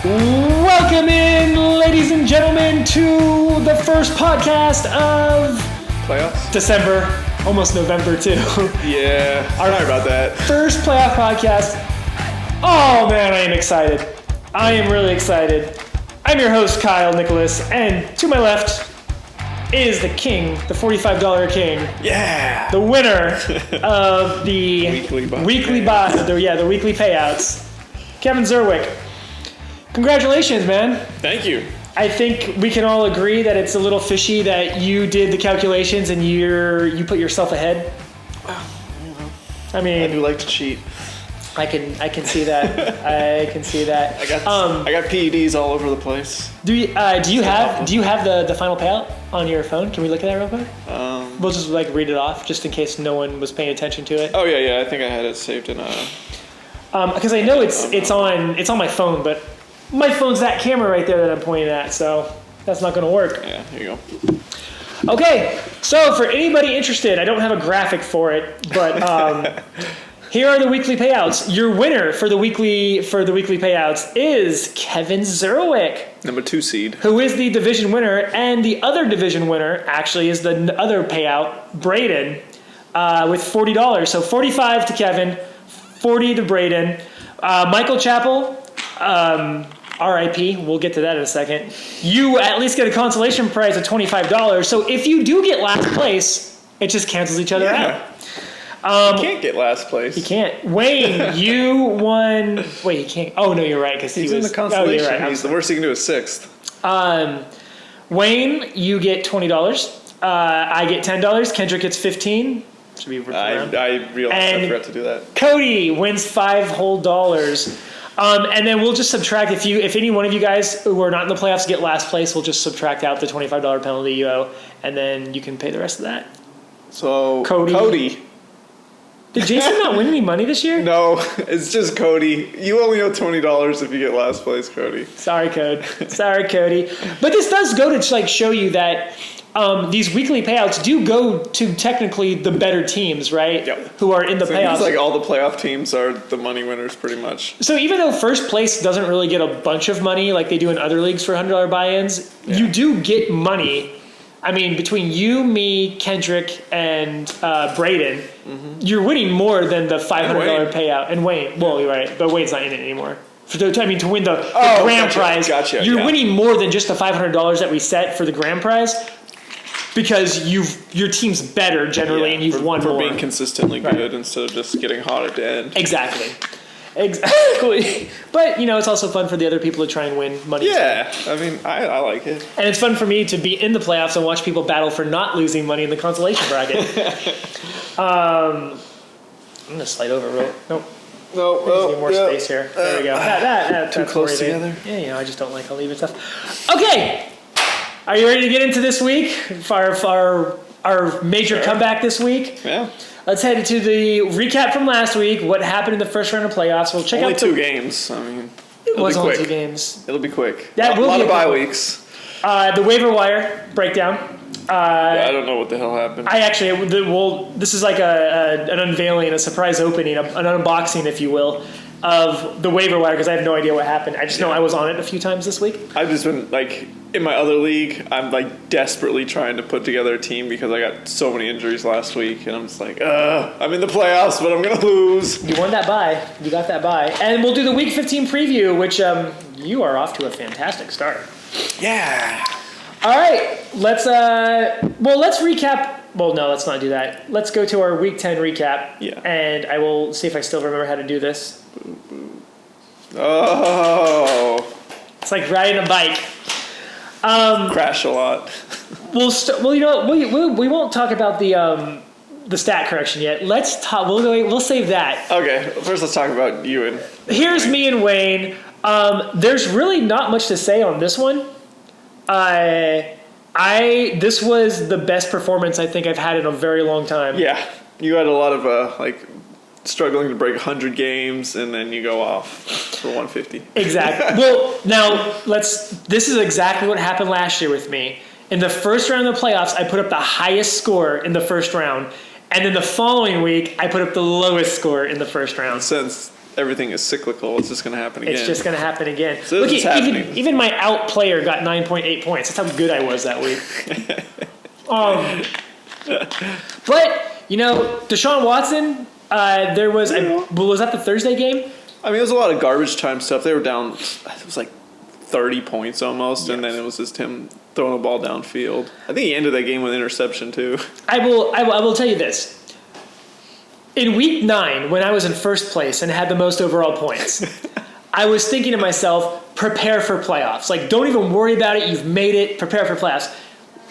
Welcome in, ladies and gentlemen, to the first podcast of playoffs? December, almost November too. Yeah, sorry about that. First playoff podcast. Oh man, I am excited. I am really excited. I'm your host, Kyle Nicolos, and to my left is the king, the $45 king. Yeah. The winner of the weekly payouts, Kevin Zerwick. Congratulations, man. Thank you. I think we can all agree that it's a little fishy that you did the calculations and you put yourself ahead. I mean, I do like to cheat. I can see that. I can see that. I got PEDs all over the place. Do you have the final payout on your phone? Can we look at that real quick? We'll just read it off just in case no one was paying attention to it. Oh yeah. I think I had it saved in because I know it's on my phone, but my phone's that camera right there that I'm pointing at, so that's not going to work. Yeah, here you go. Okay, so for anybody interested, I don't have a graphic for it, but here are the weekly payouts. Your winner for the weekly payouts is Kevin Zerwick, Number 2 seed, who is the division winner, and the other division winner actually is the other payout, Braden, with $40. So $45 to Kevin, $40 to Braden. Michael Chappell, RIP, we'll get to that in a second. You at least get a consolation prize of $25. So if you do get last place, it just cancels each other out. You can't get last place. You can't. Wayne, you won. Wait, he can't. Oh, no, you're right. Because he's in the consolation. Oh, you're right. The worst he can do is 6th. Wayne, you get $20. I get $10. Kendrick gets $15. Should be I realized I forgot to do that. Cody wins $5 whole. And then we'll just subtract, if any one of you guys who are not in the playoffs get last place, we'll just subtract out the $25 penalty you owe, and then you can pay the rest of that. So, Cody. Did Jason not win any money this year? No, it's just Cody. You only owe $20 if you get last place, Cody. Sorry, Cody. But this does go to show you that these weekly payouts do go to technically the better teams, right? Yep. Who are in the playoffs. It's all the playoff teams are the money winners pretty much. So even though first place doesn't really get a bunch of money like they do in other leagues for $100 buy-ins, you do get money. I mean, between you, me, Kendrick, and Braden, you're winning more than the $500 payout. And Wayne, well, you're right, but Wayne's not in it anymore. To win the grand prize, you're winning more than just the $500 that we set for the grand prize. Because your team's better generally, and you've won more. For being consistently good instead of just getting hot at the end. Exactly. But, it's also fun for the other people to try and win money. Yeah, I mean, I like it. And it's fun for me to be in the playoffs and watch people battle for not losing money in the consolation bracket. I'm going to slide over real. Nope. No, more space here. There we go. That's too close together. Yeah, I just don't like uneven stuff. Okay. Are you ready to get into this week? Our major comeback this week? Yeah. Let's head into the recap from last week. What happened in the first round of playoffs? We'll check out the 2 games. I mean, it was only 2 games. It'll be quick. That will a lot be of bye weeks. The waiver wire breakdown. I don't know what the hell happened. This is like an unveiling, a surprise opening, an unboxing, if you will, of the waiver wire because I have no idea what happened. I just know I was on it a few times this week. I've just been in my other league, I'm desperately trying to put together a team because I got so many injuries last week, and I'm just I'm in the playoffs, but I'm gonna lose. You won that bye. You got that bye, and we'll do the Week 15 preview, which you are off to a fantastic start. Yeah. All right, let's recap. Well, no, let's not do that. Let's go to our Week 10 recap. Yeah. And I will see if I still remember how to do this. Oh. It's like riding a bike. Crash a lot. We won't talk about the stat correction yet. Let's talk. We'll save that. Okay. First, let's talk about you and. Here's me and Wayne. There's really not much to say on this one. This was the best performance I think I've had in a very long time. Yeah, you had a lot of struggling to break 100 games, and then you go off for 150. Exactly. Well, now this is exactly what happened last year with me. In the first round of the playoffs, I put up the highest score in the first round, and then the following week, I put up the lowest score in the first round. Since everything is cyclical. It's just going to happen again. It's just going to happen again. So Look, it's happening. even my out player got 9.8 points. That's how good I was that week. But, Deshaun Watson, was that the Thursday game? I mean, it was a lot of garbage time stuff. They were down, it was like 30 points almost, and then it was just him throwing a ball downfield. I think he ended that game with an interception, too. I will tell you this. In week 9, when I was in first place and had the most overall points, I was thinking to myself, prepare for playoffs. Like, don't even worry about it. You've made it. Prepare for playoffs.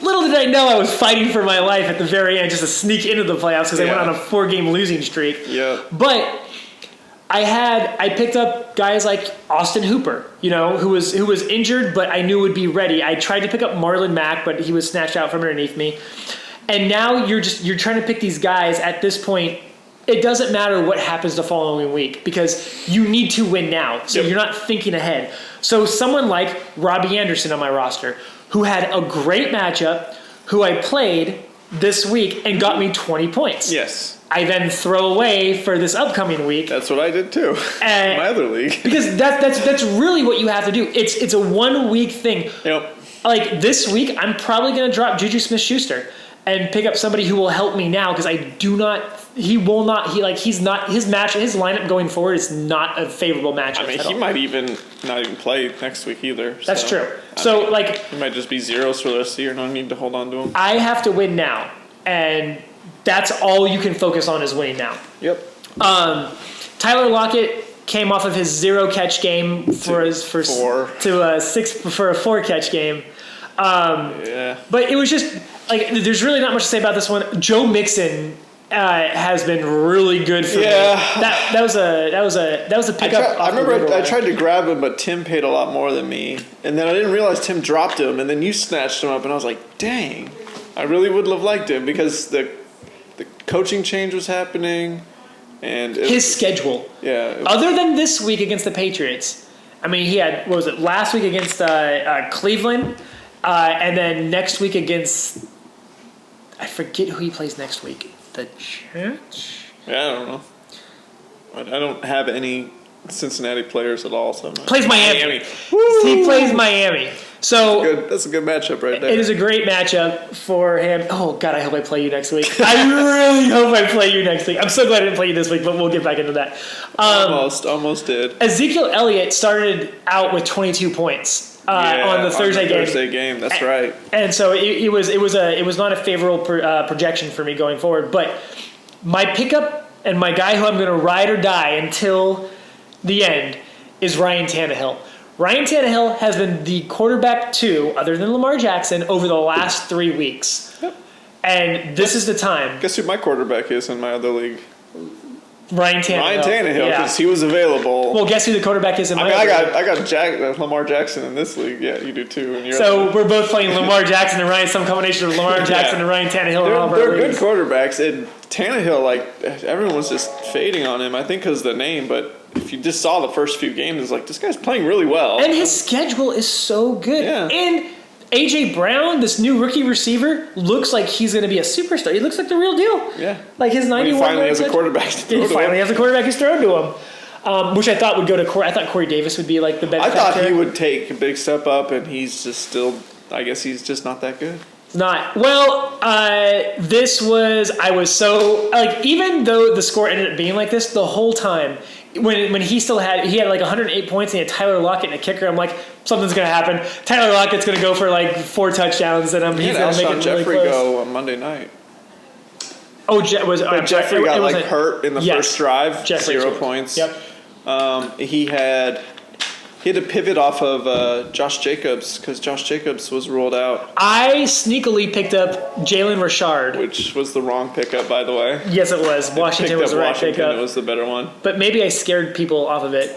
Little did I know I was fighting for my life at the very end just to sneak into the playoffs because I went on a 4-game losing streak. Yeah. But I picked up guys like Austin Hooper, who was injured, but I knew would be ready. I tried to pick up Marlon Mack, but he was snatched out from underneath me. And now you're trying to pick these guys at this point. It doesn't matter what happens the following week because you need to win now. So you're not thinking ahead. So someone like Robbie Anderson on my roster, who had a great matchup, who I played this week and got me 20 points. Yes. I then throw away for this upcoming week. That's what I did too. In my other league. Because that's really what you have to do. It's a 1 week thing. Yep. Like this week, I'm probably going to drop Juju Smith-Schuster and pick up somebody who will help me now because his lineup going forward is not a favorable matchup. I mean, he might not even play next week either. That's true. He might just be zeros for the rest of the year. No need to hold on to him. I have to win now, and that's all you can focus on is winning now. Yep. Tyler Lockett came off of his 0 catch game to a 4 catch game. But it was just like there's really not much to say about this one. Joe Mixon has been really good for me. That was a pickup. I remember I tried to grab him, but Tim paid a lot more than me, and then I didn't realize Tim dropped him, and then you snatched him up, and I was like, dang, I really would have liked him because the coaching change was happening, and his schedule. Yeah. Other than this week against the Patriots, I mean, he had last week against Cleveland, and then next week against I forget who he plays next week. The Jets? Yeah, I don't know. I don't have any Cincinnati players at all. So plays Miami. He plays Miami. So that's a good matchup right there. It is a great matchup for him. Oh, God, I hope I play you next week. I really hope I play you next week. I'm so glad I didn't play you this week, but we'll get back into that. Almost did. Ezekiel Elliott started out with 22 points. On the Thursday game, that's right. And so it was not a favorable projection for me going forward. But my pickup and my guy who I'm going to ride or die until the end is Ryan Tannehill. Ryan Tannehill has been the quarterback 2, other than Lamar Jackson, over the last 3 weeks. Yep. And this is the time. Guess who my quarterback is in my other league? Ryan Tannehill, because he was available. Well, guess who the quarterback is in my league? I got Lamar Jackson in this league. Yeah, you do too. So we're both playing Lamar Jackson and Ryan, some combination of Lamar Jackson and Ryan Tannehill. They're good quarterbacks. And Tannehill, everyone was just fading on him, I think because of the name, but if you just saw the first few games, it's like, this guy's playing really well. And his schedule is so good. Yeah. And A.J. Brown, this new rookie receiver, looks like he's going to be a superstar. He looks like the real deal. Yeah. Like his 91. He finally has a quarterback has a quarterback who's thrown to him. Which I thought would go to Corey. I thought Corey Davis would be like the best. I thought he would take a big step up, and he's just still, I guess he's just not that good. Not. Well, I was so, even though the score ended up being like this, the whole time, when he had like 108 points and he had Tyler Lockett and a kicker, I'm like, something's going to happen. Tyler Lockett's going to go for like 4 touchdowns and he's going to make it really Jeffrey close. Go on Monday night. Oh, Jeffrey got hurt in the first drive. Jeffrey 0 points. Yep. He had to pivot off of Josh Jacobs because Josh Jacobs was ruled out. I sneakily picked up Jalen Richard. Which was the wrong pickup, by the way. Yes, it was. Washington was the right pickup. It was the better one. But maybe I scared people off of it.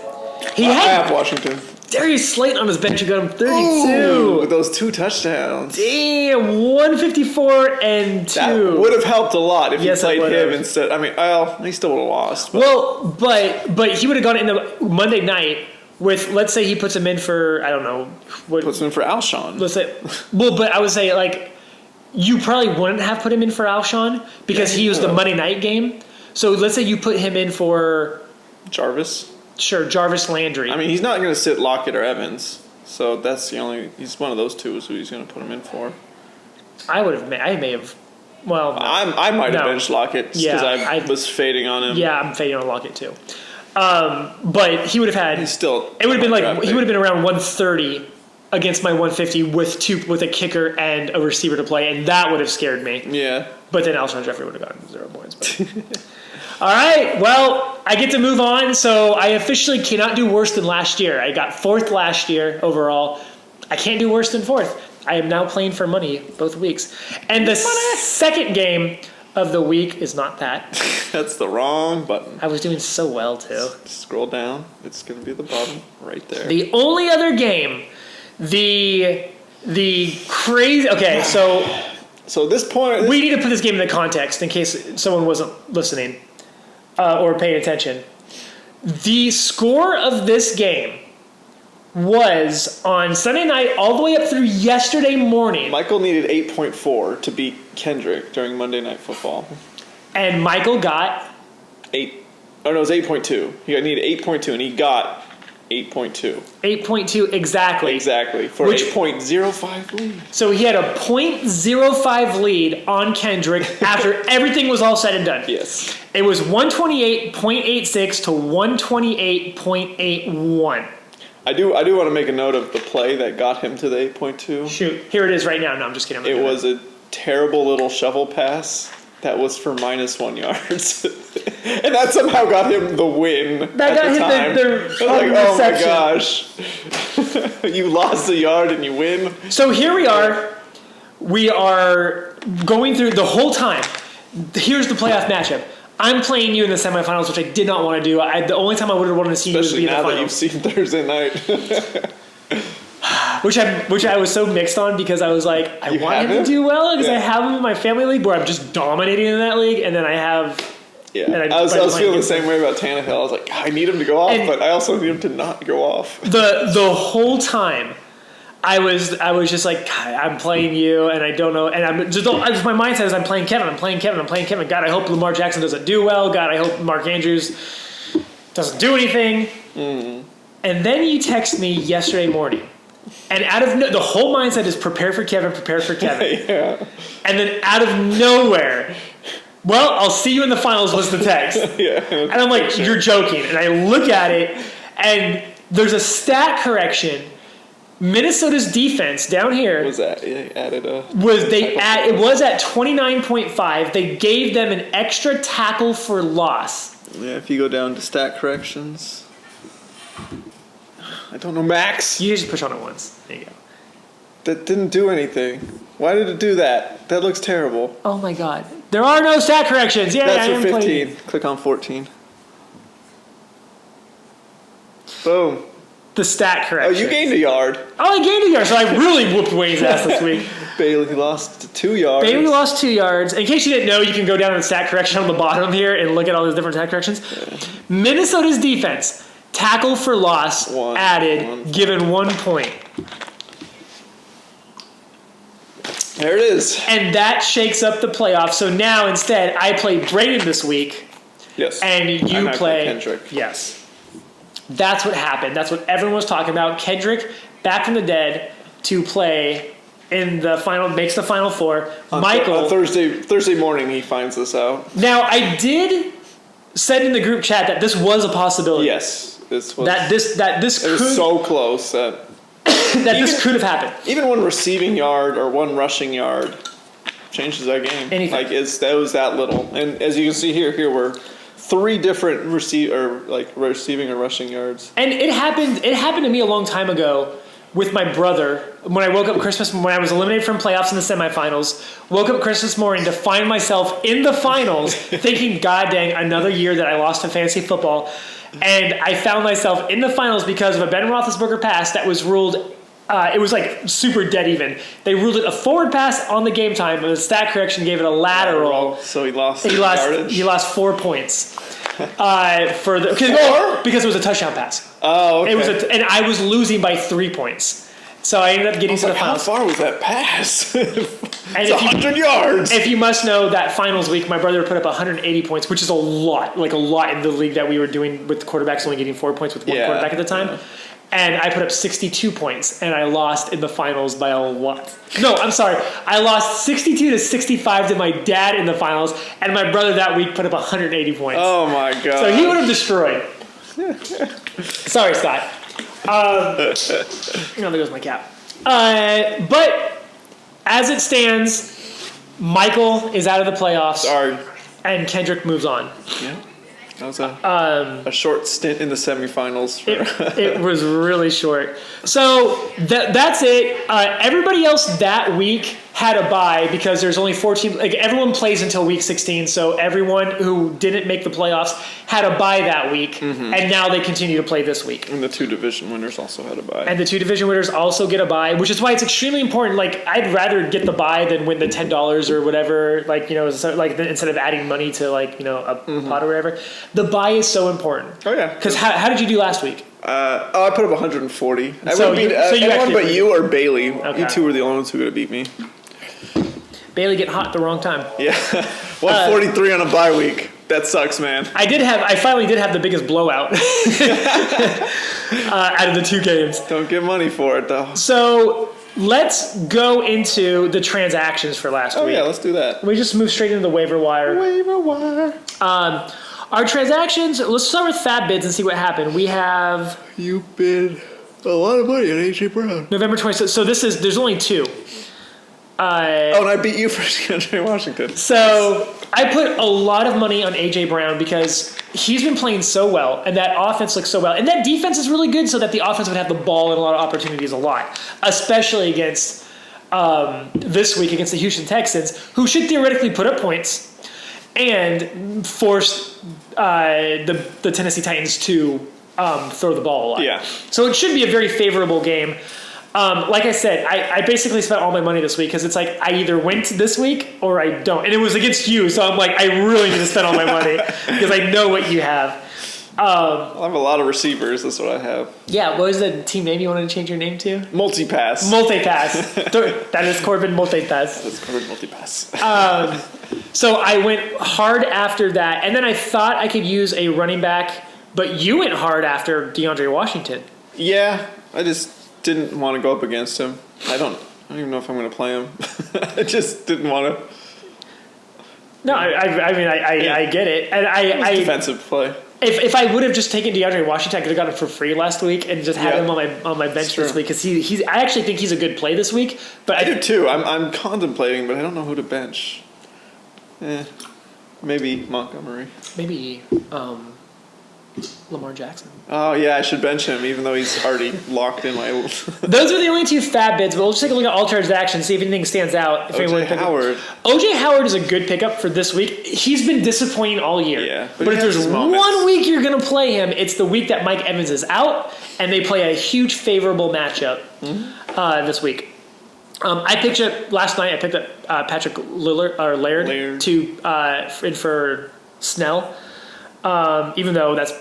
I have Washington. Darius Slayton on his bench who got him 32. Ooh, with those 2 touchdowns. Damn, 154 and 2. That would have helped a lot if you played him instead. I mean, he still would have lost. But. But he would have gone into Monday night with, let's say he puts him in for, I don't know. Puts him in for Alshon. Let's say, but I would say, you probably wouldn't have put him in for Alshon because he was the Monday night game. So let's say you put him in for Jarvis. Sure, Jarvis Landry. I mean, he's not going to sit Lockett or Evans, so that's the only. He's one of those two is who he's going to put him in for. I may have. Well, no. I might have benched Lockett because I was fading on him. Yeah, I'm fading on Lockett too. But he would have had. He's still. It would have been like he would have been around 130 against my 150 with a kicker and a receiver to play, and that would have scared me. Yeah. But then Alshon Jeffrey would have gotten 0 points. But. All right, well, I get to move on, so I officially cannot do worse than last year. I got 4th last year overall. I can't do worse than 4th. I am now playing for money both weeks. And the second game of the week is not that. That's the wrong button. I was doing so well, too. Scroll down. It's going to be the bottom right there. The only other game, the crazy... Okay, so... So at this point... We need to put this game in the context in case someone wasn't listening or paying attention. The score of this game was on Sunday night all the way up through yesterday morning. Michael needed 8.4 to beat Kendrick during Monday Night Football. And Michael got... 8. Oh, no, it was 8.2. He needed 8.2, and he got 8.2. 8.2, exactly. Exactly. For 8.05 lead. So he had a 0.05 lead on Kendrick after everything was all said and done. Yes. It was 128.86 to 128.81. I do want to make a note of the play that got him to the 8.2. Shoot, here it is right now. No, I'm just kidding. It was a terrible little shovel pass that was for -1 yards. And that somehow got him the win. That got him the oh my gosh. You lost a yard and you win. So here we are. We are going through the whole time. Here's the playoff matchup. I'm playing you in the semifinals, which I did not want to do. The only time I would have wanted to see you would be in the finals. Especially now that you've seen Thursday night. Which I was so mixed on because I was like, I want him to do well because I have him in my family league where I'm just dominating in that league, and then I have... Yeah, I was feeling the same way about Tannehill. I was like, I need him to go off, but I also need him to not go off. The whole time, I was just like, God, I'm playing you, and I don't know, and my mindset is I'm playing Kevin. God, I hope Lamar Jackson doesn't do well. God, I hope Mark Andrews doesn't do anything. Mm. And then you text me yesterday morning, and the whole mindset is prepare for Kevin. Yeah. And then out of nowhere, well, I'll see you in the finals was the text. Yeah. And I'm like, you're joking. And I look at it, and there's a stat correction. Minnesota's defense down here was that added a it was at 29.5. They gave them an extra tackle for loss. Yeah, if you go down to stat corrections, I don't know, Max. You just push on it once. There you go. That didn't do anything. Why did it do that? That looks terrible. Oh my God. There are no stat corrections. Yeah, that's for 15. Click on 14. Boom. The stat correction. Oh, you gained a yard. Oh, I gained a yard, so I really whooped Wayne's ass this week. Bailey lost 2 yards. Bailey lost 2 yards. In case you didn't know, you can go down to the stat correction on the bottom here and look at all those different stat corrections. Yeah. Minnesota's defense, tackle for loss, given 1 point. There it is. And that shakes up the playoffs. So now instead, I play Braden this week. Yes. And you play Kendrick. Yes. That's what happened. That's what everyone was talking about. Kendrick, back from the dead, to play in the final, makes the Final Four. Michael. On Thursday morning, he finds this out. Now, I did said in the group chat that this was a possibility. Yes. This was. That this it was so close that. This could have happened. Even 1 receiving yard or 1 rushing yard changes that game. Anything. Like that was that little. And as you can see here were 3 different receiving or rushing yards. And it happened to me a long time ago with my brother when I woke up when I was eliminated from playoffs in the semifinals, woke up Christmas morning to find myself in the finals thinking, God dang, another year that I lost to fantasy football. And I found myself in the finals because of a Ben Roethlisberger pass that was ruled it was like super dead even. They ruled it a forward pass on the game time, and the stat correction gave it a lateral. So he lost yardage? He lost 4 points. Because it was a touchdown pass. Oh, okay. And I was losing by 3 points. So I ended up getting to the finals. How far was that pass? And it's 100 yards. If you must know, that finals week, my brother put up 180 points, which is a lot in the league that we were doing with the quarterbacks only getting 4 points with one quarterback at the time. Yeah. And I put up 62 points, and I lost in the finals by a lot. No, I'm sorry. I lost 62-65 to my dad in the finals, and my brother that week put up 180 points. Oh, my God. So he would have destroyed. Sorry, Scott. There goes my cap. But as it stands, Michael is out of the playoffs. Sorry. And Kendrick moves on. Yeah. That was a short stint in the semifinals. It was really short. So that's it. Everybody else that week had a bye because there's only 14. Like everyone plays until week 16. So everyone who didn't make the playoffs had a bye that week, and now they continue to play this week. And the 2 division winners also had a bye. And the 2 division winners also get a bye, which is why it's extremely important. Like I'd rather get the bye than win the $10 or whatever. Like instead of adding money to a pot or whatever. The bye is so important. Oh yeah. Because how did you do last week? I put up 140. I so would beat anyone but you or Bailey. Okay. You two were the only ones who could have beat me. Bailey getting hot at the wrong time. Yeah. 143 on a bye week. That sucks, man. I finally did have the biggest blowout out of the 2 games. Don't get money for it, though. So let's go into the transactions for last week. Oh, yeah, let's do that. We just move straight into the waiver wire. Waiver wire. Our transactions, let's start with fab bids and see what happened. We have... You bid a lot of money on A.J. Brown. November 26th. So there's only 2. And I beat you for DeAndre Washington. So I put a lot of money on A.J. Brown because he's been playing so well, and that offense looks so well. And that defense is really good so that the offense would have the ball and a lot of opportunities a lot, especially against this week against the Houston Texans, who should theoretically put up points and force the Tennessee Titans to throw the ball a lot. Yeah. So it should be a very favorable game. Like I said, I basically spent all my money this week because it's like I either win this week or I don't. And it was against you, so I'm like, I really need to spend all my money because I know what you have. I have a lot of receivers. That's what I have. Yeah, what was the team name you wanted to change your name to? Multipass. That is Corbin Multipass. That's Corbin Multipass. So I went hard after that, and then I thought I could use a running back, but you went hard after DeAndre Washington. Yeah, I just didn't want to go up against him. I don't even know if I'm going to play him. I just didn't want to. No, I get it, and I defensive play. If I would have just taken DeAndre Washington, I could have got him for free last week and just had him on my bench this week because I actually think he's a good play this week. But I do too. I'm contemplating, but I don't know who to bench. Maybe Montgomery. Maybe Lamar Jackson. Oh yeah, I should bench him even though he's already locked in my. Those are the only 2 fab bids. But we'll just take a look at all transactions, see if anything stands out. OJ Howard. OJ Howard is a good pickup for this week. He's been disappointing all year. Yeah, but if there's one week you're going to play him, it's the week that Mike Evans is out, and they play a huge favorable matchup this week. I picked up last night. I picked up Patrick Laird in for Snell. Even though that's.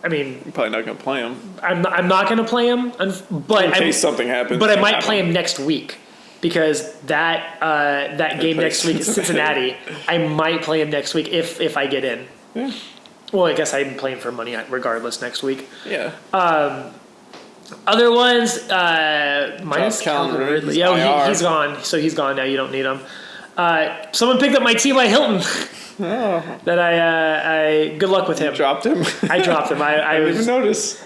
I mean, you're probably not going to play him. I'm not going to play him, but in case something happens. But I might play him next week because that game next week is Cincinnati. I might play him next week if I get in. Yeah. Well, I guess I'm playing for money regardless next week. Yeah. Other ones minus Calvin Ridley. Yeah, he's gone. So he's gone now. You don't need him. Someone picked up my T.Y. Hilton. Oh. That I good luck with him. You dropped him? I dropped him. I didn't even notice.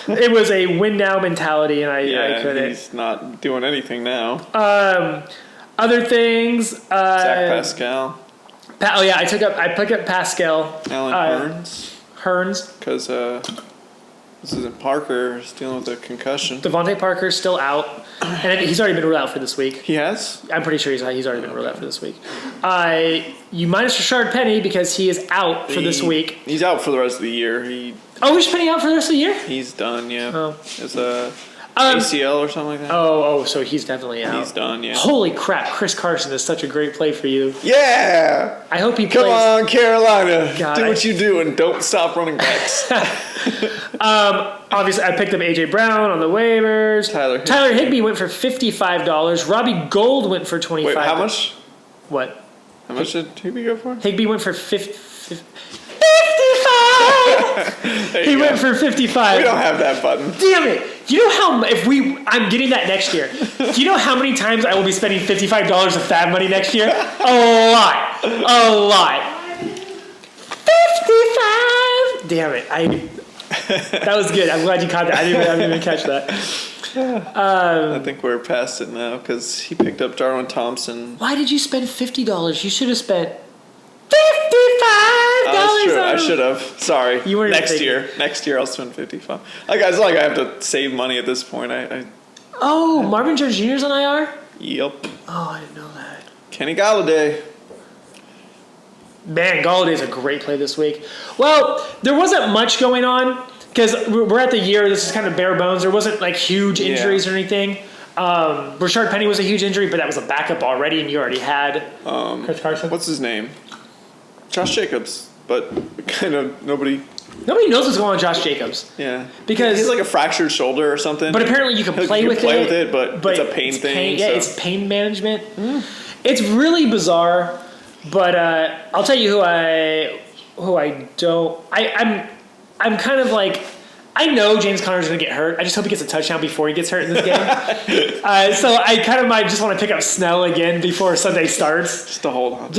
It was a win now mentality, and I couldn't. He's not doing anything now. Other things. Zach Pascal. I picked up Pascal. Alan Hearns. Because this isn't Parker. He's dealing with a concussion. Devontae Parker's still out, and he's already been ruled out for this week. He has? I'm pretty sure he's already been ruled out for this week. You minus Rashard Penny because he is out for this week. He's out for the rest of the year. Is Penny out for the rest of the year? He's done, yeah. Oh. It's a ACL or something like that. Oh, so he's definitely out. He's done, yeah. Holy crap, Chris Carson is such a great play for you. Yeah! I hope he plays. Come on, Carolina. Do what you do and don't stop running backs. Obviously, I picked up A.J. Brown on the waivers. Tyler Higbee went for $55. Robbie Gold went for $25. Wait, how much? What? How much did Higbee go for? Higbee went for 55. He went for 55. We don't have that button. Damn it! You know how I'm getting that next year. Do you know how many times I will be spending $55 of Fab money next year? A lot. 55. Damn it! That was good. I'm glad you caught that. I didn't even catch that. I think we're past it now because he picked up Darwin Thompson. Why did you spend $50? You should have spent $55. I should have. Sorry. You weren't next thinking. year. Next year I'll spend 55. It's like I have to save money at this point. Oh, Marvin Jones Jr.'s on IR? Yep. Oh, I didn't know that. Kenny Galladay. Man, Galladay's a great play this week. Well, there wasn't much going on because we're at the year. This is kind of bare bones. There wasn't like huge injuries or anything. Rashard Penny was a huge injury, but that was a backup already, and you already had Chris Carson. What's his name? Josh Jacobs. But kind of nobody knows what's going on with Josh Jacobs. Yeah. Because he's like a fractured shoulder or something. But apparently you can play with it. But it's a pain thing. It's pain management. It's really bizarre. But I'll tell you who I don't. I'm kind of like, I know James Conner's going to get hurt. I just hope he gets a touchdown before he gets hurt in this game. So I kind of might just want to pick up Snell again before Sunday starts. Just to hold on.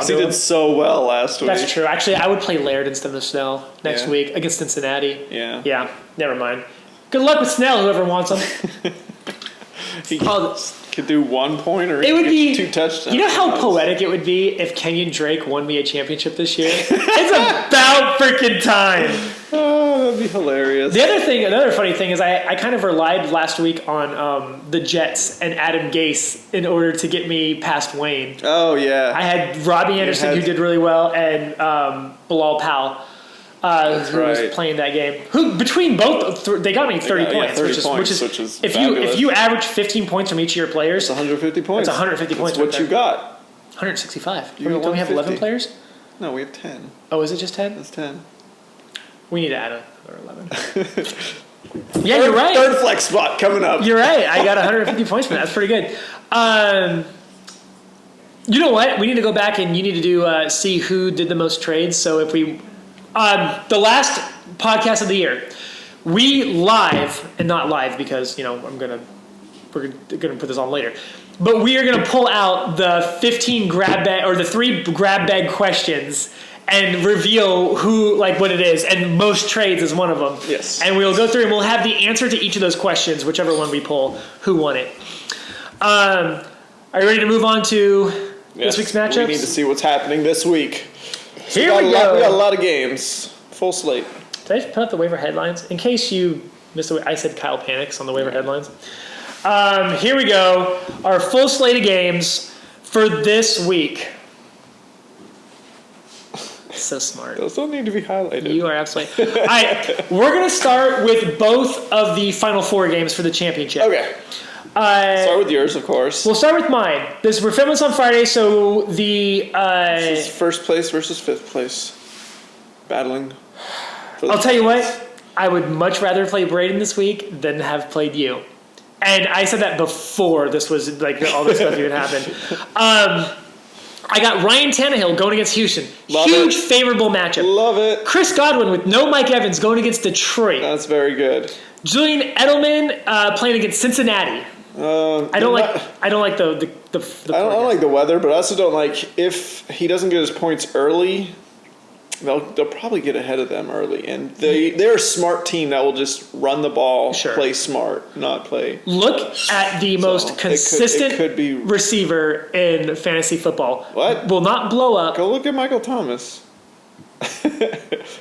He did so well last week. That's true. Actually, I would play Laird instead of Snell next week against Cincinnati. Yeah. Yeah, never mind. Good luck with Snell, whoever wants him. He could do 1 point or it would be 2 touchdowns. You know how poetic it would be if Kenyon Drake won me a championship this year? It's about freaking time. Oh, that'd be hilarious. Another funny thing is I kind of relied last week on the Jets and Adam Gase in order to get me past Wayne. Oh, yeah. I had Robbie Anderson, who did really well, and Bilal Powell. Who was playing that game? Who between both they got me 30 points, 30 which is if fabulous. you average 15 points from each of your players, it's 150 points. It's 150 points. That's what you got. 165. Don't we have 11 players? No, we have 10. Oh, is it just 10? That's 10. We need to add another 11. Yeah, you're right. Third flex spot coming up. You're right. I got 150 points from that. That's pretty good. You know what? We need to go back and you need to do see who did the most trades. So if we the last podcast of the year, we live and not live because we're gonna put this on later, but we are gonna pull out the 15 grab bag or the 3 grab bag questions and reveal what it is, and most trades is one of them. Yes. And we'll go through and we'll have the answer to each of those questions, whichever one we pull, who won it. Are you ready to move on to this week's matchups? We need to see what's happening this week. Here we go. We got a lot of games. Full slate. Did I just put up the waiver headlines? In case you missed it, I said Kyle panics on the waiver headlines. Here we go. Our full slate of games for this week. So smart. Those don't need to be highlighted. You are absolutely. All right. We're going to start with both of the Final Four games for the championship. Okay. Start with yours, of course. We'll start with mine. We're filming this on Friday, so this is first place versus fifth place. Battling. I'll tell you what. I would much rather play Braden this week than have played you. And I said that before this was all this stuff even happened. I got Ryan Tannehill going against Houston. Huge favorable matchup. Love it. Chris Godwin with no Mike Evans going against Detroit. That's very good. Julian Edelman playing against Cincinnati. I don't like the I don't like the weather, but I also don't like if he doesn't get his points early. They'll probably get ahead of them early, and they're a smart team that will just run the ball, play smart, not play. Look at the most consistent receiver in fantasy football. What? Will not blow up. Go look at Michael Thomas.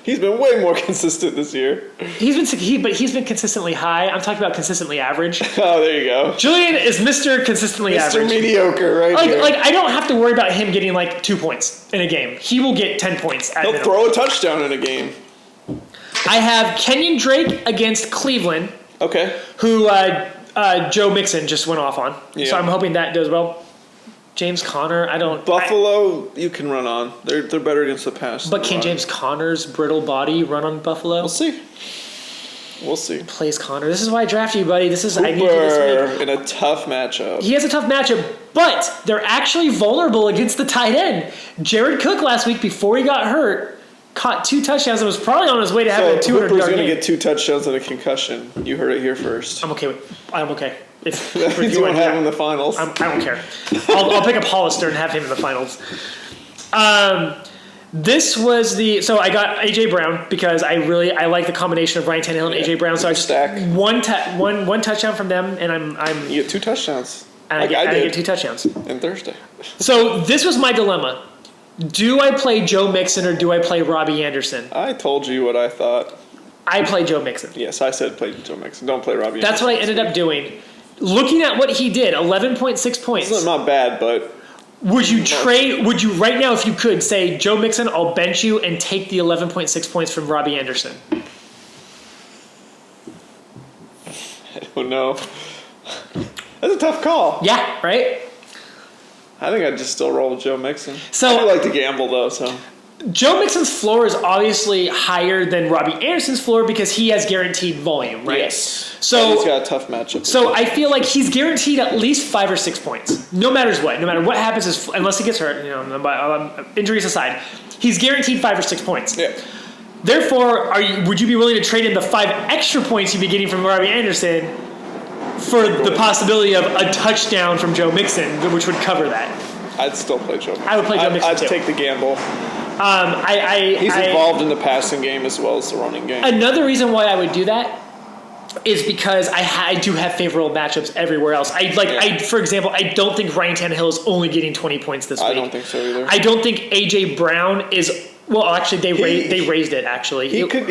He's been way more consistent this year. He's been consistently high. I'm talking about consistently average. Oh, there you go. Julian is Mr. Consistently Average. Mr. Mediocre, right here. I don't have to worry about him getting 2 points in a game. He will get 10 points. He'll throw a touchdown in a game. I have Kenyon Drake against Cleveland. Okay. Who Joe Mixon just went off on. Yeah. So I'm hoping that does well. James Conner, Buffalo, you can run on. They're better against the pass. But can James Conner's brittle body run on Buffalo? We'll see. We'll see. Plays Connor. This is why I drafted you, buddy. I need you this Cooper week. in a tough matchup. He has a tough matchup, but they're actually vulnerable against the tight end. Jared Cook last week, before he got hurt, caught 2 touchdowns and was probably on his way to having a 200-yard game. Cooper's going to get 2 touchdowns and a concussion. You heard it here first. I'm okay. If That means you won't have him in the finals. I don't care. I'll pick up Hollister and have him in the finals. This was so I got AJ Brown because I like the combination of Ryan Tannehill and AJ Brown. So I just one touchdown from them, and I'm you get 2 touchdowns. And I get 2 touchdowns. And Thursday. So this was my dilemma. Do I play Joe Mixon or do I play Robbie Anderson? I told you what I thought. I play Joe Mixon. Yes, I said play Joe Mixon. Don't play Robbie That's Anderson. what I ended up doing. Looking at what he did, 11.6 points. It's not bad, but... Would you right now, if you could, say, Joe Mixon, I'll bench you and take the 11.6 points from Robbie Anderson? I don't know. That's a tough call. Yeah, right? I think I'd just still roll with Joe Mixon. So, I do like to gamble, though, so... Joe Mixon's floor is obviously higher than Robbie Anderson's floor because he has guaranteed volume, right? Yes. So he's got a tough matchup. So I feel like he's guaranteed at least 5 or 6 points, no matter what. No matter what happens, unless he gets hurt, injuries aside, he's guaranteed 5 or 6 points. Yeah. Therefore, would you be willing to trade in the 5 extra points you'd be getting from Robbie Anderson for the possibility of a touchdown from Joe Mixon, which would cover that? I'd still play Joe Mixon. I would play Joe Mixon too. I'd take the gamble. He's involved in the passing game as well as the running game. Another reason why I would do that is because I do have favorable matchups everywhere else. For example, I don't think Ryan Tannehill is only getting 20 points this week. I don't think so either. I don't think AJ Brown is. Well, actually, they raised it. Actually, he can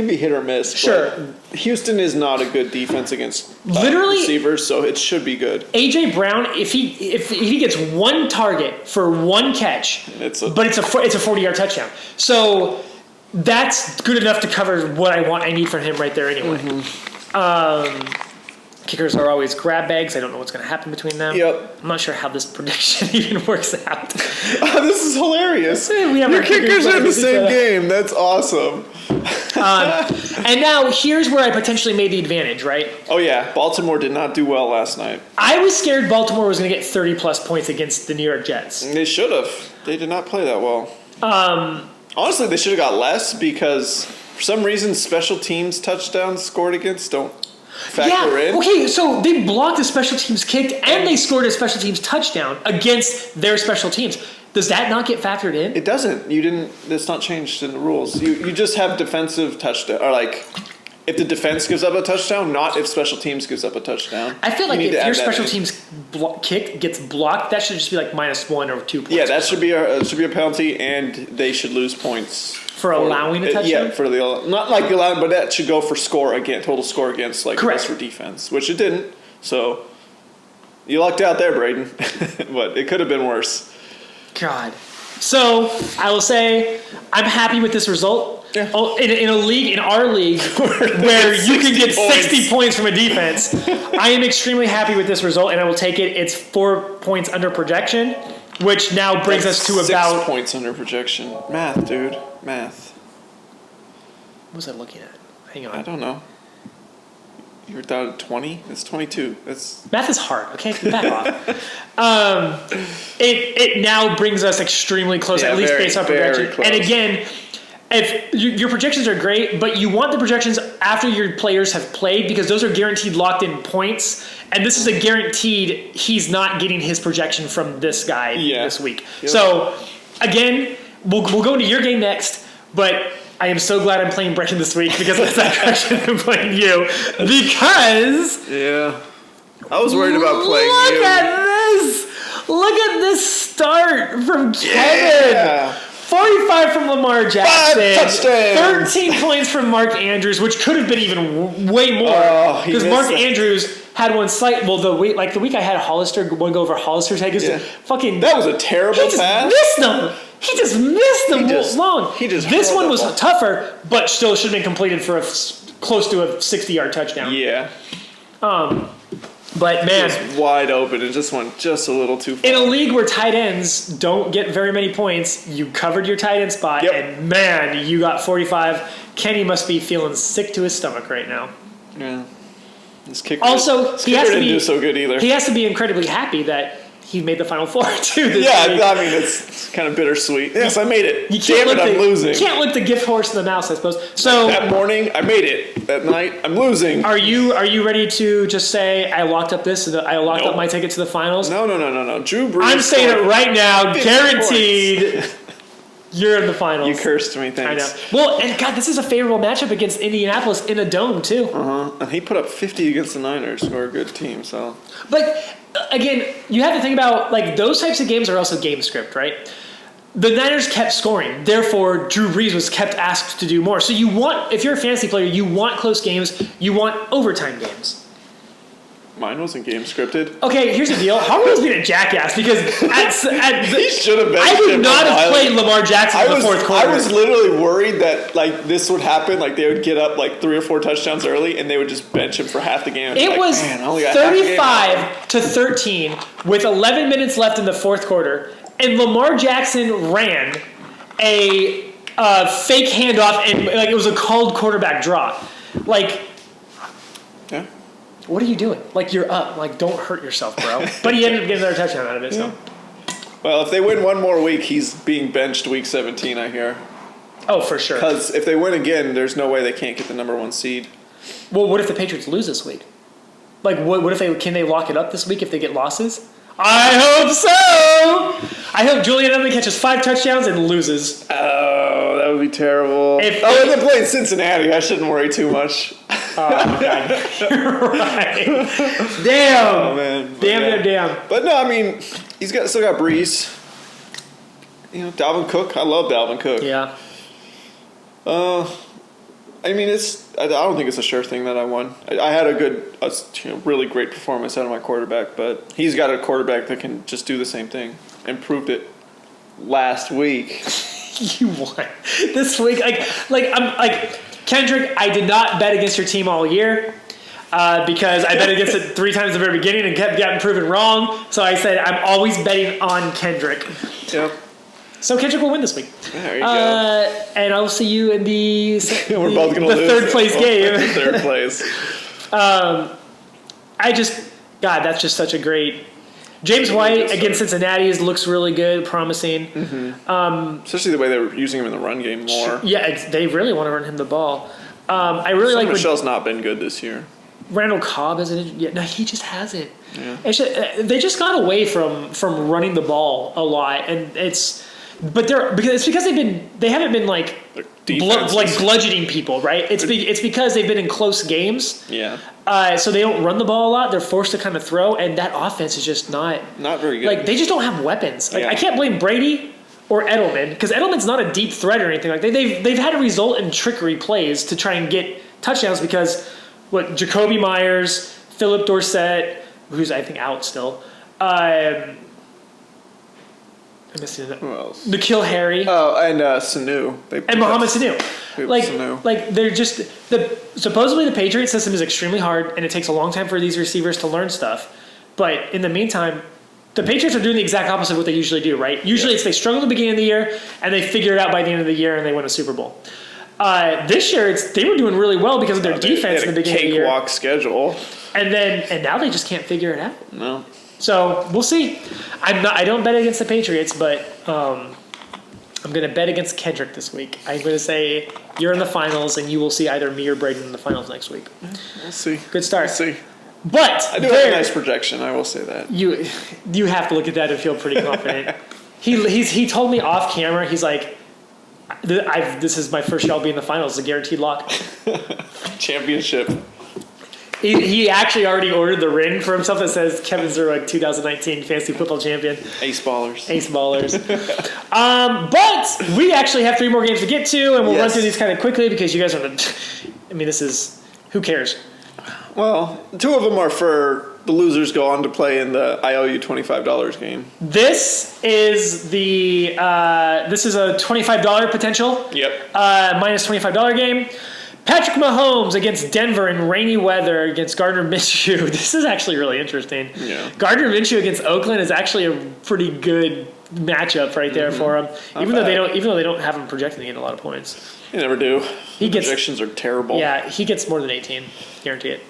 be hit or miss. Sure, but Houston is not a good defense against literally receivers, so it should be good. AJ Brown, if he gets 1 target for 1 catch, it's a 40-yard touchdown. So that's good enough to cover what I need from him right there anyway. Mm-hmm. Kickers are always grab bags. I don't know what's going to happen between them. Yep. I'm not sure how this prediction even works out. This is hilarious. We have Your kickers are in the same game. That's awesome. And now here's where I potentially made the advantage, right? Oh, yeah. Baltimore did not do well last night. I was scared Baltimore was going to get 30-plus points against the New York Jets. They should have. They did not play that well. Honestly, they should have got less because for some reason special teams touchdowns scored against don't factor in. Okay, so they blocked a special teams kick and they scored a special teams touchdown against their special teams. Does that not get factored in? It doesn't. It's not changed in the rules. You just have defensive touchdown, or like if the defense gives up a touchdown, not if special teams gives up a touchdown. I feel like if your special teams kick gets blocked, that should just be like -1 or 2 points. Yeah, that should be a penalty, and they should lose points for allowing a touchdown. Yeah, for not like the allowing, but that should go for total score against like correct for defense, which it didn't. So you lucked out there, Braden, but it could have been worse. God. So I will say I'm happy with this result. Yeah. In our league, where you can get 60 points from a defense, I am extremely happy with this result, and I will take it. It's 4 points under projection, which now brings us to 6 about points under projection. Math, dude, math. What was I looking at? Hang on. I don't know. You were down at 20? It's 22. Math is hard, okay? Back off. It now brings us extremely close, at least based on projection. Close. And again, if your projections are great, but you want the projections after your players have played because those are guaranteed locked-in points, and this is a guaranteed he's not getting his projection from this guy this week. Yep. So, again, we'll go into your game next, but I am so glad I'm playing Brendan this week because of that direction I'm playing you. Because... Yeah. I was worried about playing you. Look at this! Look at this start from Kevin! Yeah. 45 from Lamar Jackson. 5 touchdowns. 13 points from Mark Andrews, which could have been even way more. Because Mark Andrews had one the week I had Hollister go over Hollister's head. That was a terrible pass. He just missed them long. This one was tougher, but still should have been completed for close to a 60-yard touchdown. Yeah. But man, It was wide open. It just went just a little too far. in a league where tight ends don't get very many points, you covered your tight end spot, and man, you got 45. Kenny must be feeling sick to his stomach right now. Yeah. His kicker, Also, his he kicker has to didn't be do so good either. He has to be incredibly happy that he made the Final Four too. This Yeah, week. I mean, it's kind of bittersweet. Yes, I made it. You can't Damn it, I'm losing. You can't look the gift horse in the mouse, I suppose. So That morning, I made it. That night, I'm losing. are you ready to just say I locked up I locked Nope. up my ticket to the finals? No. Drew Brees. I'm saying it right now, 50 guaranteed. You're in the finals. You cursed me, I thanks. know. Well, and God, this is a favorable matchup against Indianapolis in a dome too. And he put up 50 against the Niners, who are a good team. So, But again, you have to think about like those types of games are also game script, right? The Niners kept scoring, therefore Drew Brees was kept asked to do more. So you want, if you're a fantasy player, you want close games, you want overtime games. mine wasn't game scripted. Okay, here's the deal. Harbaugh was being a jackass because He should have been. I would not have played Lamar Jackson in the fourth quarter. I was literally worried that like this would happen. Like they would get up like 3 or 4 touchdowns early, and they would just bench him for half the game. It like, was man, I only got half the game. 35-13 with 11 minutes left in the fourth quarter, and Lamar Jackson ran a fake handoff, and like it was a called quarterback draw. Like, Yeah. what are you doing? Like, you're up. Like, don't hurt yourself, bro. But he ended up getting another touchdown out of it. So, Well, if they win one more week, he's being benched week 17. I hear. oh, for sure. Because if they win again, there's no way they can't get the number 1 seed. Well, what if the Patriots lose this week? Like, what if can they lock it up this week if they get losses? I hope so. I hope Julian Edelman catches 5 touchdowns and loses. Oh, that would be terrible. If- and they're playing Cincinnati. I shouldn't worry too much. Oh, my God. You're right. Damn. Oh, man. Damn. But no, I mean, still got Breeze. You know, Dalvin Cook. I love Dalvin Cook. Yeah. I mean, I don't think it's a sure thing that I won. I had a really great performance out of my quarterback, but he's got a quarterback that can just do the same thing and proved it last week. You won this week. I'm like Kendrick. I did not bet against your team all year because I bet against it 3 times at the very beginning and kept getting proven wrong. So I said I'm always betting on Kendrick. Yep. So Kendrick will win this week. There you go. And I'll see you in the We're both going to lose. third place game. Third place. God, that's just such a great. James White against Cincinnati looks really good, promising. Mm-hmm. Especially the way they were using him in the run game more. Yeah, they really want to run him the ball. I really like. Michelle's not been good this year. Randall Cobb isn't. Yeah, no, he just hasn't. Yeah. They just got away from running the ball a lot, and it's because they haven't been like bludgeoning people, right? It's because they've been in close games. Yeah. So they don't run the ball a lot. They're forced to kind of throw, and that offense is just not very good. Like they just don't have weapons. Like Yeah. I can't blame Brady or Edelman because Edelman's not a deep threat or anything like that. They've had to result in trickery plays to try and get touchdowns because Jacoby Myers, Philip Dorsett, who's I think out still. I'm missing that. Who else? N'Keal Harry. Oh, and Sanu. And Mohamed Sanu. Sanu. Like they're just supposedly the Patriot system is extremely hard and it takes a long time for these receivers to learn stuff. But in the meantime, the Patriots are doing the exact opposite of what they usually do, right? Usually it's they struggle at the beginning of the year and they figure it out by the end of the year and they win a Super Bowl. This year they were doing really well because of their defense in the beginning of the year. Cakewalk schedule. And now they just can't figure it out. No. So we'll see. I don't bet against the Patriots, but I'm going to bet against Kendrick this week. I'm going to say you're in the finals, and you will see either me or Braden in the finals next week. We'll see. Good start. We'll see. But I do have a nice projection. I will say that. You have to look at that and feel pretty confident. He told me off camera. He's like, "This is my first year I'll be in the finals. It's a guaranteed lock." Championship. He actually already ordered the ring for himself that says Kevin Zerwig 2019 Fantasy Football Champion. Ace ballers. Ace ballers. But we actually have 3 more games to get to, and we'll run through these kind of quickly because you guys are this is, who cares? Well, 2 of them are for the losers go on to play in the I owe you $25 game. This is a $25 potential. Yep. Minus $25 game. Patrick Mahomes against Denver in rainy weather against Gardner Minshew. This is actually really interesting. Yeah. Gardner Minshew against Oakland is actually a pretty good matchup right there for him. Even though they don't have him projected to get a lot of points. You never do. Projections are terrible. Yeah, he gets more than 18. Guarantee it.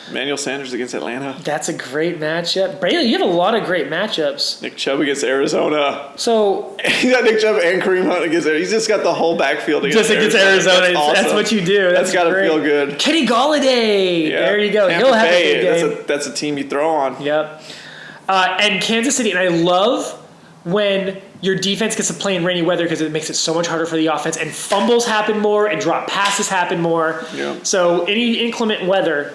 Emmanuel Sanders against Atlanta. That's a great matchup. Braylen, you have a lot of great matchups. Nick Chubb against Arizona. So He got Nick Chubb and Kareem Hunt against Arizona. He's just got the whole backfield against Arizona. That's awesome. That's what you do. That's got to feel good. Kenny Galladay. Yeah. There you go. Tampa He'll have Bay, a good game. that's a team you throw on. Yep. And Kansas City. And I love when your defense gets to play in rainy weather because it makes it so much harder for the offense. And fumbles happen more and drop passes happen more. Yeah. So any inclement weather.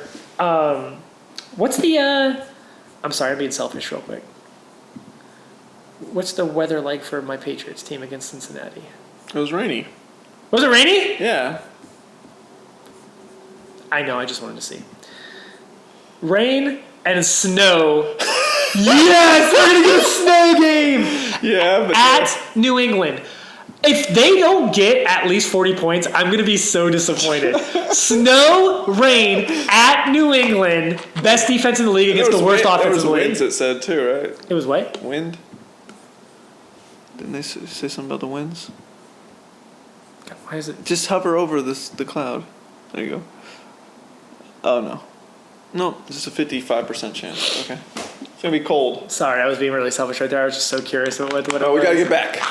What's the I'm sorry, I'm being selfish real quick. What's the weather like for my Patriots team against Cincinnati? It was rainy. Was it rainy? Yeah. I know, I just wanted to see. Rain and snow. Yes, we're going to get a snow game. Yeah, but At New England. If they don't get at least 40 points, I'm going to be so disappointed. Snow, rain, at New England, best defense in the league against the worst offense in the league. There was winds, it said, too, right? It was what? Wind. Didn't they say something about the winds? God, why is it? Just hover over the cloud. There you go. Oh, no. No, it's just a 55% chance. Okay. It's going to be cold. Sorry, I was being really selfish right there. I was just so curious about what Oh, we got to get back.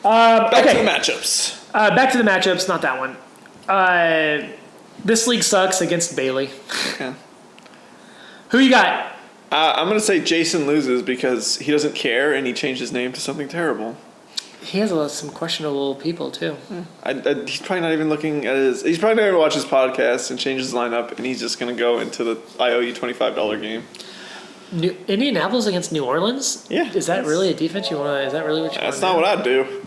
Back to the matchups. Back to the matchups, not that one. This league sucks against Bailey. Okay. Who you got? I'm going to say Jason loses because he doesn't care and he changed his name to something terrible. He has some questionable people, too. He's probably not even looking at his... He's probably not going to watch his podcast and change his lineup, and he's just going to go into the I owe you $25 game. Indianapolis against New Orleans? Yeah. Is that really a defense you want to... Is that really what you want to do? That's not what I'd do.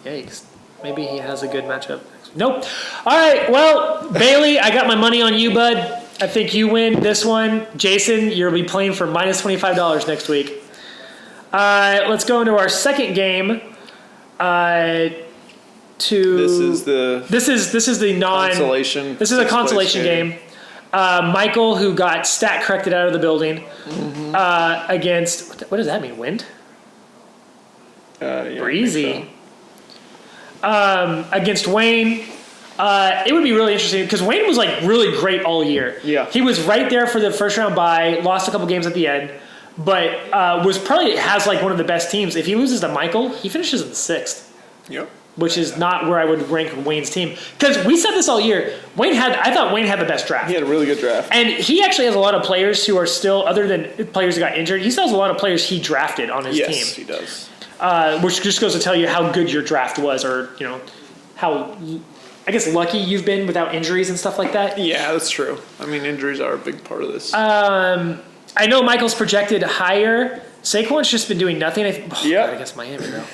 Yikes. Maybe he has a good matchup. Nope. All right, well, Bailey, I got my money on you, bud. I think you win this one. Jason, you'll be playing for minus $25 next week. Let's go into our second game. This is the consolation. This is a consolation game. Michael, who got stat corrected out of the building, against what does that mean? Wind? Yeah, breezy. Against Wayne. It would be really interesting because Wayne was like really great all year. Yeah. He was right there for the first round bye, lost a couple games at the end, but has like one of the best teams. If he loses to Michael, he finishes in 6th. Yep. Which is not where I would rank Wayne's team. Because we said this all year. I thought Wayne had the best draft. He had a really good draft. And he actually has a lot of players who are still, other than players who got injured, he still has a lot of players he drafted on his team. Yes, he does. Which just goes to tell you how good your draft was, or how, I guess, lucky you've been without injuries and stuff like that. Yeah, that's true. I mean, injuries are a big part of this. I know Michael's projected higher. Saquon's just been doing nothing. Yeah. Against Miami, though.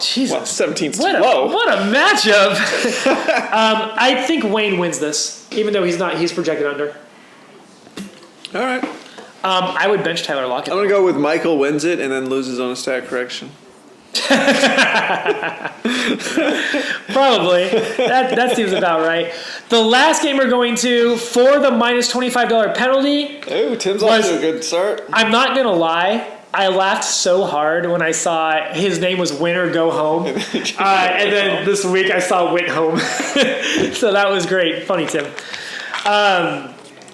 Jesus. Well, 17's too low. low. What a matchup. I think Wayne wins this, even though he's projected under. All right. I would bench Tyler Lockett. I'm going to go with Michael wins it and then loses on a stat correction. Probably. That seems about right. The last game we're going to, for the minus $25 penalty. Ooh, Tim's off to a good start. I'm not going to lie. I laughed so hard when I saw his name was Win or Go Home. And then this week I saw Win Home. So that was great. Funny, Tim.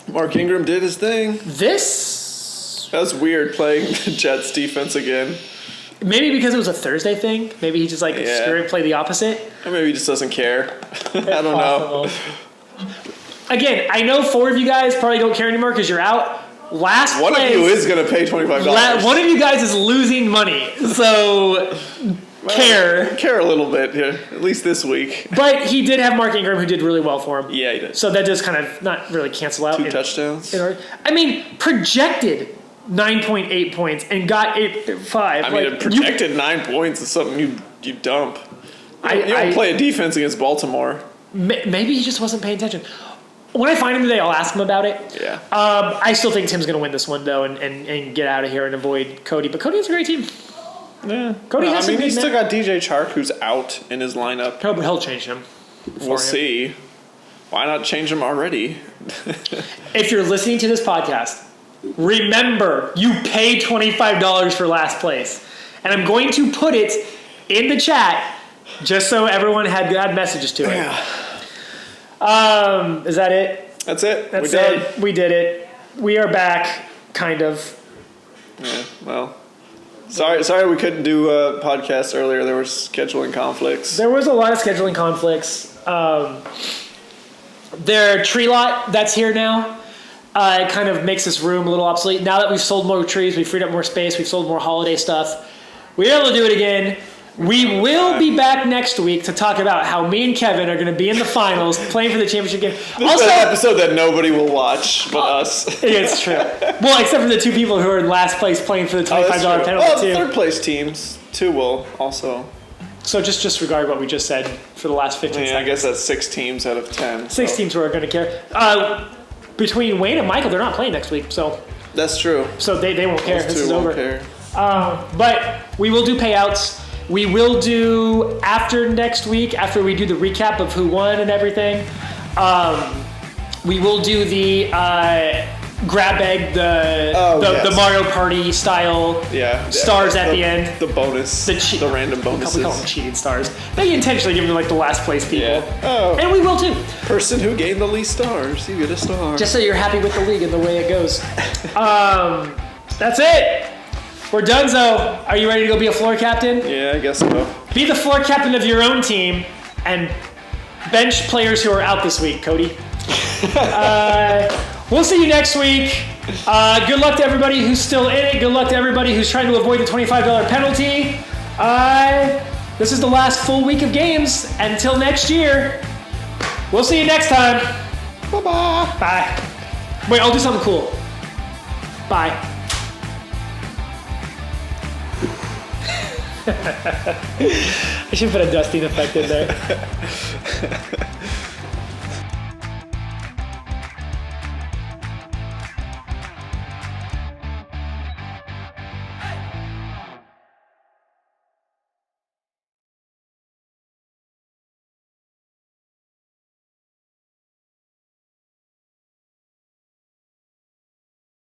Mark Ingram did his thing. That was weird playing the Jets defense again. Maybe because it was a Thursday thing. Maybe he just screw it, play the opposite. Or maybe he just doesn't care. I don't know. Again, I know 4 of you guys probably don't care anymore because you're out. One of you is going to pay $25. One of you guys is losing money. So care a little bit here, at least this week. But he did have Mark Ingram, who did really well for him. Yeah, he did. So that does kind of not really cancel out. 2 touchdowns. Projected 9.8 points and got 8.5. Projected 9 points is something you dump. You don't play a defense against Baltimore. Maybe he just wasn't paying attention. When I find him today, I'll ask him about it. Yeah. I still think Tim's going to win this one, though, and get out of here and avoid Cody. But Cody has a great team. Yeah. Cody No, has I mean, some he's good still got DJ Chark, who's out in his lineup. He'll change him. We'll see. Why not change him already? If you're listening to this podcast, remember you paid $25 for last place. And I'm going to put it in the chat just so everyone had messages to it. Yeah. Is that it? That's it. That's it. We did it. We are back, kind of. Yeah, well. Sorry we couldn't do a podcast earlier. There were scheduling conflicts. There was a lot of scheduling conflicts. Their tree lot that's here now, it kind of makes this room a little obsolete. Now that we've sold more trees, we've freed up more space, we've sold more holiday stuff, we're able to do it again. We will be back next week to talk about how me and Kevin are going to be in the finals playing for the championship game. This is an episode that nobody will watch but us. It's true. Well, except for the two people who are in last place playing for the $25 penalty well, too. Third place teams too will also. So just disregard what we just said for the last 15 seconds. I guess that's 6 teams out of 10. 6 teams who are going to care. Between Wayne and Michael, they're not playing next week, so that's true. So they won't care. Those this is won't over. Care. But we will do payouts. We will do after next week, after we do the recap of who won and everything. We will do the grab bag, the Mario Party style stars at the end. The bonus. The random bonuses. We call them cheating stars. They intentionally give them like the last place people. Yeah. Oh. And we will too. Person who gained the least stars, you get a star. Just so you're happy with the league and the way it goes. That's it. We're donezo. Are you ready to go be a floor captain? Yeah, I guess so. Be the floor captain of your own team and bench players who are out this week, Cody. We'll see you next week. Good luck to everybody who's still in it. Good luck to everybody who's trying to avoid the $25 penalty. This is the last full week of games. Until next year, we'll see you next time. Bye-bye. Bye. Wait, I'll do something cool. Bye. I should put a dusting effect in there.